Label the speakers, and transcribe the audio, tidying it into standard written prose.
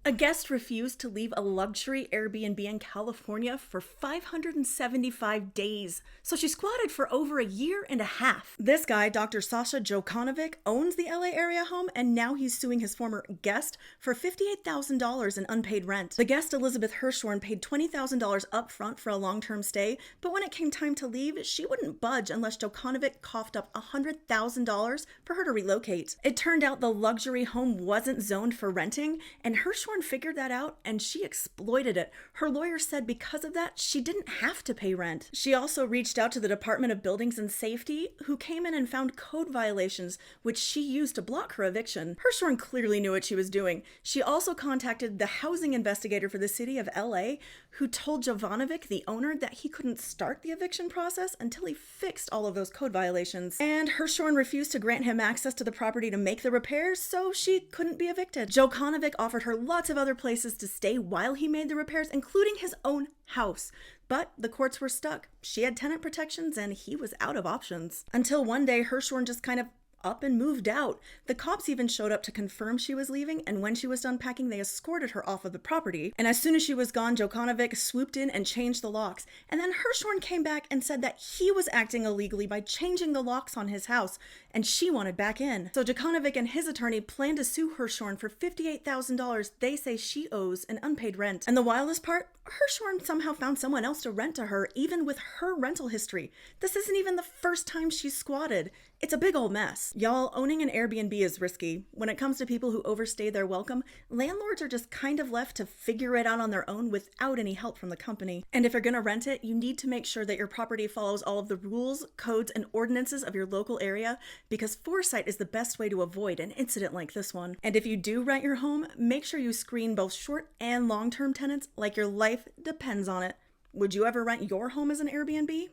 Speaker 1: A guest refused to leave a luxury Airbnb in California for 575 days, so she squatted for over a year and a half. This guy, Dr. Sasha Jokanovic, owns the LA area home, and now he's suing his former guest for $58,000 in unpaid rent. The guest, Elizabeth Hirshhorn, paid $20,000 upfront for a long-term stay, but when it came time to leave, she wouldn't budge unless Jokanovic coughed up $100,000 for her to relocate. It turned out the luxury home wasn't zoned for renting, and Hirshhorn figured that out and she exploited it. Her lawyer said because of that, she didn't have to pay rent. She also reached out to the Department of Buildings and Safety, who came in and found code violations, which she used to block her eviction. Hirshhorn clearly knew what she was doing. She also contacted the housing investigator for the city of LA, who told Jovanovic, the owner, that he couldn't start the eviction process until he fixed all of those code violations. And Hirshhorn refused to grant him access to the property to make the repairs, so she couldn't be evicted. Jokanovic offered her lots of other places to stay while he made the repairs, including his own house. But the courts were stuck. She had tenant protections and he was out of options. Until one day, Hirshhorn just kind of up and moved out. The cops even showed up to confirm she was leaving, and when she was done packing, they escorted her off of the property. And as soon as she was gone, Jokanovic swooped in and changed the locks. And then Hirshhorn came back and said that he was acting illegally by changing the locks on his house, and she wanted back in. So Jokanovic and his attorney plan to sue Hirshhorn for $58,000 they say she owes in unpaid rent. And the wildest part, Hirshhorn somehow found someone else to rent to her, even with her rental history. This isn't even the first time she's squatted. It's a big old mess. Y'all, owning an Airbnb is risky. When it comes to people who overstay their welcome, landlords are just kind of left to figure it out on their own without any help from the company. And if you're gonna rent it, you need to make sure that your property follows all of the rules, codes, and ordinances of your local area, because foresight is the best way to avoid an incident like this one. And if you do rent your home, make sure you screen both short and long-term tenants like your life depends on it. Would you ever rent your home as an Airbnb?